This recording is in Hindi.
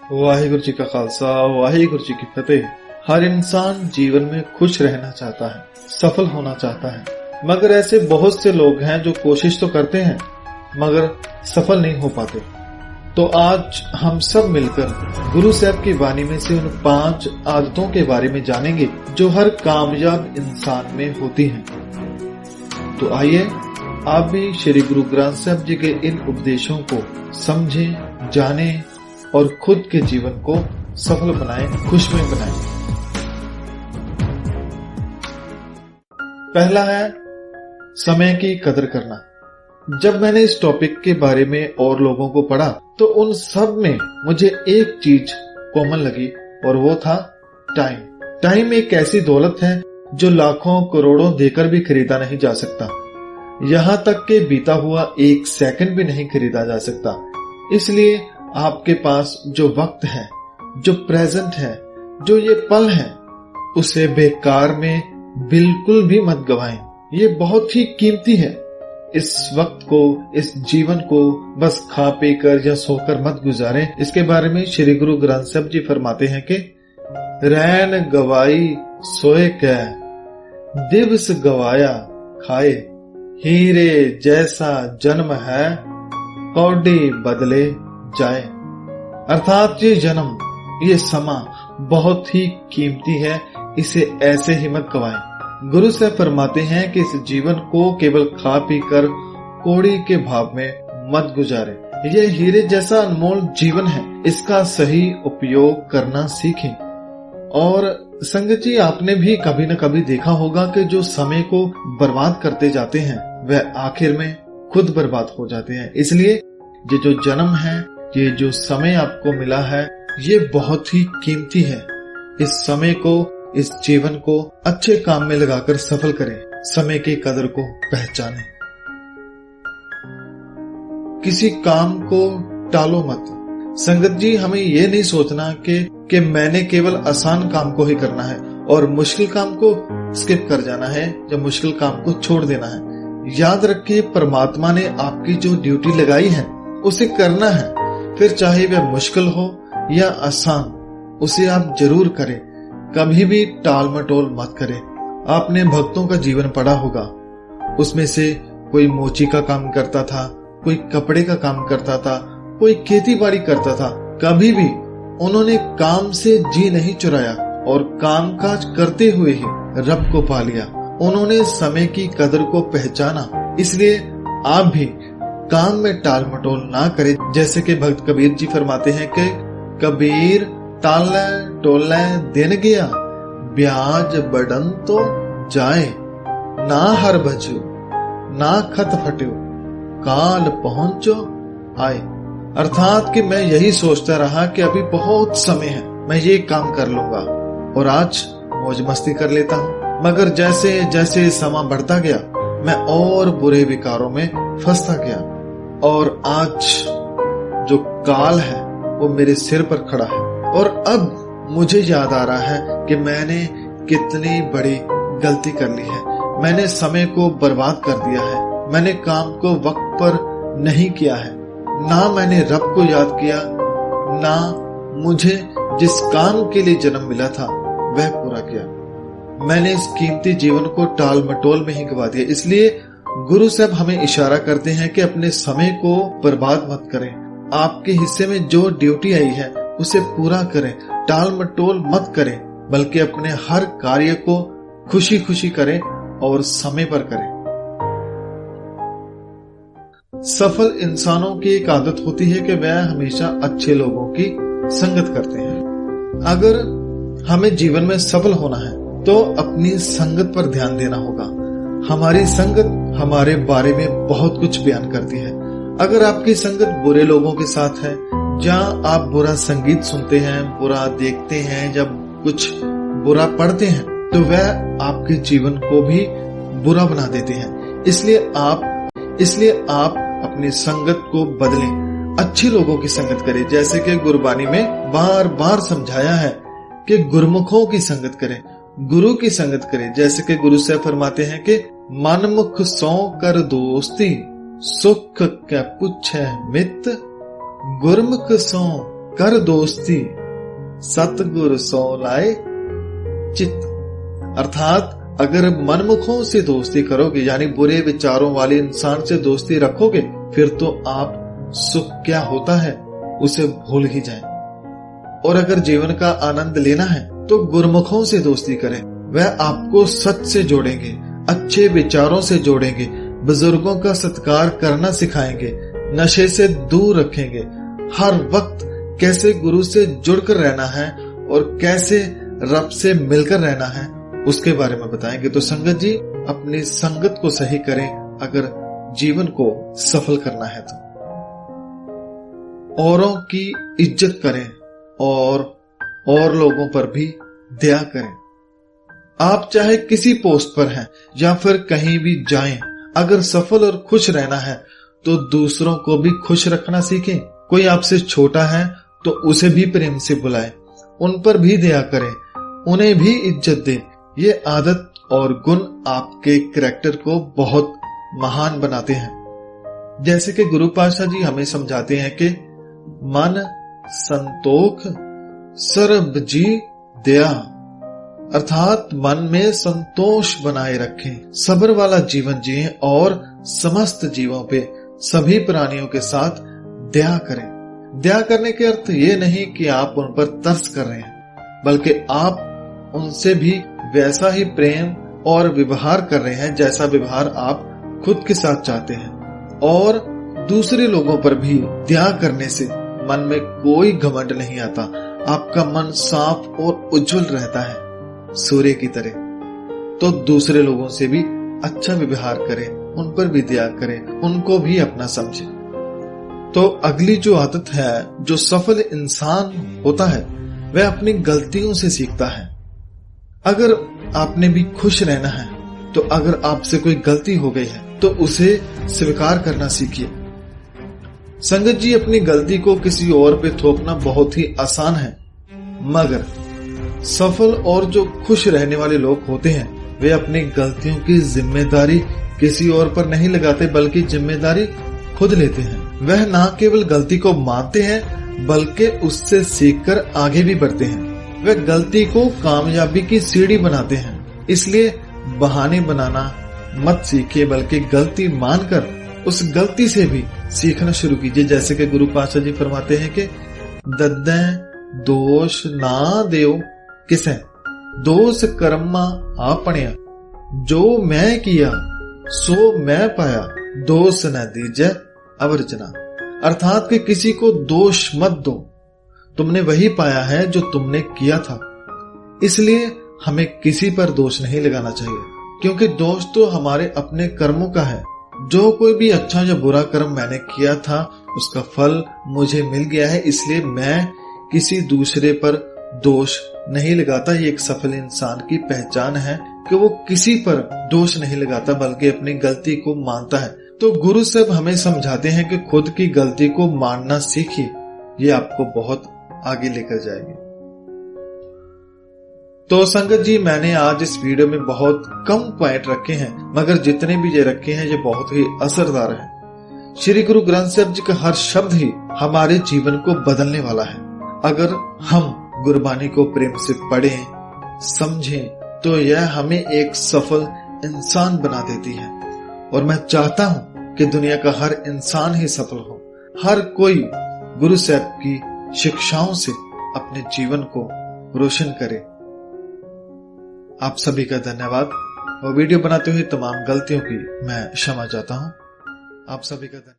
वाहिगुरु जी का खालसा, वाहिगुरु जी की फतेह। हर इंसान जीवन में खुश रहना चाहता है, सफल होना चाहता है, मगर ऐसे बहुत से लोग हैं जो कोशिश तो करते हैं मगर सफल नहीं हो पाते। तो आज हम सब मिलकर गुरु साहब की वाणी में से उन 5 आदतों के बारे में जानेंगे जो हर कामयाब इंसान में होती हैं। तो आइए आप भी श्री गुरु ग्रंथ साहब जी के इन उपदेशों को समझें, जानें और खुद के जीवन को सफल बनाएं, खुशमय बनाएं। पहला है समय की कदर करना। जब मैंने इस टॉपिक के बारे में और लोगों को पढ़ा तो उन सब में मुझे एक चीज कॉमन लगी और वो था टाइम। टाइम एक ऐसी दौलत है जो लाखों करोड़ों देकर भी खरीदा नहीं जा सकता। यहाँ तक कि बीता हुआ एक सेकंड भी नहीं खरीदा जा सकता। इसलिए आपके पास जो वक्त है, जो प्रेजेंट है, जो ये पल है, उसे बेकार में बिल्कुल भी मत गवाएं। ये बहुत ही कीमती है। इस वक्त को, इस जीवन को बस खा पी कर या सोकर मत गुजारें। इसके बारे में श्री गुरु ग्रंथ साहब जी फरमाते हैं कि रैन गवाई सोए कै, दिवस गवाया खाए, हीरे जैसा जन्म है कौड़ी बदले जाए। अर्थात ये जन्म, ये समा बहुत ही कीमती है, इसे ऐसे ही मत गवाएं। गुरु साहब फरमाते हैं कि इस जीवन को केवल खा पी कर कौड़ी के भाव में मत गुजारें। यह हीरे जैसा अनमोल जीवन है, इसका सही उपयोग करना सीखें। और संगत जी, आपने भी कभी न कभी देखा होगा कि जो समय को बर्बाद करते जाते हैं वह आखिर में खुद बर्बाद हो जाते हैं। इसलिए ये जो जन्म है, ये जो समय आपको मिला है, ये बहुत ही कीमती है। इस समय को, इस जीवन को अच्छे काम में लगाकर सफल करें। समय की कदर को पहचानें। किसी काम को टालो मत। संगत जी, हमें ये नहीं सोचना कि मैंने केवल आसान काम को ही करना है और मुश्किल काम को स्किप कर जाना है या मुश्किल काम को छोड़ देना है। याद रखिए, परमात्मा ने आपकी जो ड्यूटी लगाई है उसे करना है, फिर चाहे वह मुश्किल हो या आसान, उसे आप जरूर करें। कभी भी टाल मटोल मत करें। आपने भक्तों का जीवन पढ़ा होगा, उसमें से कोई मोची का काम करता था, कोई कपड़े का काम करता था, कोई खेती बाड़ी करता था। कभी भी उन्होंने काम से जी नहीं चुराया और कामकाज करते हुए ही रब को पा लिया। उन्होंने समय की कदर को पहचाना। इसलिए आप भी काम में टाल मटोल ना करें। जैसे कि भक्त कबीर जी फरमाते हैं कि कबीर टाले टोले दिन गया, ब्याज बढ़न तो जाए, ना हर बजो ना खत फटो, काल पहुंचो आए। अर्थात कि मैं यही सोचता रहा कि अभी बहुत समय है, मैं ये काम कर लूंगा और आज मौज मस्ती कर लेता हूँ, मगर जैसे जैसे समा बढ़ता गया मैं और बुरे विकारों में फंसता गया और आज जो काल है वो मेरे सिर पर खड़ा है। और अब मुझे याद आ रहा है कि मैंने कितनी बड़ी गलती कर ली है। मैंने समय को बर्बाद कर दिया है, मैंने काम को वक्त पर नहीं किया है, ना मैंने रब को याद किया, ना मुझे जिस काम के लिए जन्म मिला था वह पूरा किया। मैंने इस कीमती जीवन को टाल मटोल में ही गवा दिया। इसलिए गुरु साहब हमें इशारा करते हैं कि अपने समय को बर्बाद मत करें। आपके हिस्से में जो ड्यूटी आई है उसे पूरा करें, टाल मटोल मत करें, बल्कि अपने हर कार्य को खुशी खुशी करें और समय पर करें। सफल इंसानों की एक आदत होती है कि वह हमेशा अच्छे लोगों की संगत करते हैं। अगर हमें जीवन में सफल होना है तो अपनी संगत पर ध्यान देना होगा। हमारी संगत हमारे बारे में बहुत कुछ बयान करती है। अगर आपकी संगत बुरे लोगों के साथ है, जहाँ आप बुरा संगीत सुनते हैं, बुरा देखते हैं, जब कुछ बुरा पढ़ते हैं, तो वह आपके जीवन को भी बुरा बना देते हैं। इसलिए आप अपनी संगत को बदलें, अच्छे लोगों की संगत करें। जैसे कि गुरबानी में बार बार समझाया है कि गुरमुखों की संगत करें, गुरु की संगत करें। जैसे कि गुरु साहब फरमाते हैं कि मनमुख सौ कर दोस्ती, सुख क्या पूछे मित, गुरमुख सो कर दोस्ती सतगुर सो लाए चित। अर्थात अगर मनमुखों से दोस्ती करोगे, यानी बुरे विचारों वाले इंसान से दोस्ती रखोगे, फिर तो आप सुख क्या होता है उसे भूल ही जाएं। और अगर जीवन का आनंद लेना है तो गुरमुखों से दोस्ती करें। वह आपको सच से जोड़ेंगे, अच्छे विचारों से जोड़ेंगे, बुजुर्गों का सत्कार करना सिखाएंगे, नशे से दूर रखेंगे, हर वक्त कैसे गुरु से जुड़कर रहना है और कैसे रब से मिलकर रहना है उसके बारे में बताएंगे। तो संगत जी, अपनी संगत को सही करें अगर जीवन को सफल करना है तो। औरों की इज्जत करें और लोगों पर भी दया करें। आप चाहे किसी पोस्ट पर हैं या फिर कहीं भी जाएं, अगर सफल और खुश रहना है तो दूसरों को भी खुश रखना सीखें। कोई आपसे छोटा है तो उसे भी प्रेम से बुलाएं, उन पर भी दया करें, उन्हें भी इज्जत दें। ये आदत और गुण आपके कैरेक्टर को बहुत महान बनाते हैं। जैसे कि गुरु पातशाह जी हमें समझाते हैं कि मन संतोख सर्ब जी दया, अर्थात मन में संतोष बनाए रखें, सब्र वाला जीवन जिएं और समस्त जीवों पे, सभी प्राणियों के साथ दया करें। दया करने के अर्थ ये नहीं कि आप उन पर तरस कर रहे हैं, बल्कि आप उनसे भी वैसा ही प्रेम और व्यवहार कर रहे हैं जैसा व्यवहार आप खुद के साथ चाहते हैं। और दूसरे लोगों पर भी दया करने से मन में कोई घमंड नहीं आता। आपका मन साफ और उज्जवल रहता है सूर्य की तरह। तो दूसरे लोगों से भी अच्छा व्यवहार करें, उन पर भी दया करें, उनको भी अपना समझें। तो अगली जो आदत है, जो सफल इंसान होता है वह अपनी गलतियों से सीखता है। अगर आपने भी खुश रहना है तो अगर आपसे कोई गलती हो गई है तो उसे स्वीकार करना सीखिए। संगत जी, अपनी गलती को किसी और पे थोपना बहुत ही आसान है, मगर सफल और जो खुश रहने वाले लोग होते हैं वे अपनी गलतियों की जिम्मेदारी किसी और पर नहीं लगाते, बल्कि जिम्मेदारी खुद लेते हैं। वह न केवल गलती को मानते हैं बल्कि उससे सीखकर आगे भी बढ़ते हैं। वह गलती को कामयाबी की सीढ़ी बनाते हैं। इसलिए बहाने बनाना मत सीखिए, बल्कि गलती मानकर उस गलती से भी सीखना शुरू कीजिए। जैसे कि गुरु पातशाह जी फरमाते हैं कि दद्दै दोष ना देओ किसे, दोष कर्मा आपणिया, जो मैं किया सो मैं पाया, दोष न दीजै अवर्जना। अर्थात कि किसी को दोष मत दो, तुमने वही पाया है जो तुमने किया था। इसलिए हमें किसी पर दोष नहीं लगाना चाहिए, क्योंकि दोष तो हमारे अपने कर्मों का है। जो कोई भी अच्छा या बुरा कर्म मैंने किया था उसका फल मुझे मिल गया है, इसलिए मैं किसी दूसरे पर दोष नहीं लगाता। ये एक सफल इंसान की पहचान है कि वो किसी पर दोष नहीं लगाता बल्कि अपनी गलती को मानता है। तो गुरु साहब हमें समझाते हैं कि खुद की गलती को मानना सीखिए, ये आपको बहुत आगे लेकर जाएगी। तो संगत जी, मैंने आज इस वीडियो में बहुत कम पॉइंट रखे हैं, मगर जितने भी ये रखे हैं ये बहुत ही असरदार हैं। श्री गुरु ग्रंथ साहब जी का हर शब्द ही हमारे जीवन को बदलने वाला है। अगर हम गुरबानी को प्रेम से पढ़ें, समझें, तो यह हमें एक सफल इंसान बना देती है। और मैं चाहता हूं कि दुनिया का हर इंसान ही सफल हो, हर कोई गुरु साहब की शिक्षाओं से अपने जीवन को रोशन करे। आप सभी का धन्यवाद और वीडियो बनाते हुए तमाम गलतियों की मैं क्षमा चाहता हूं। आप सभी का धन्यवाद।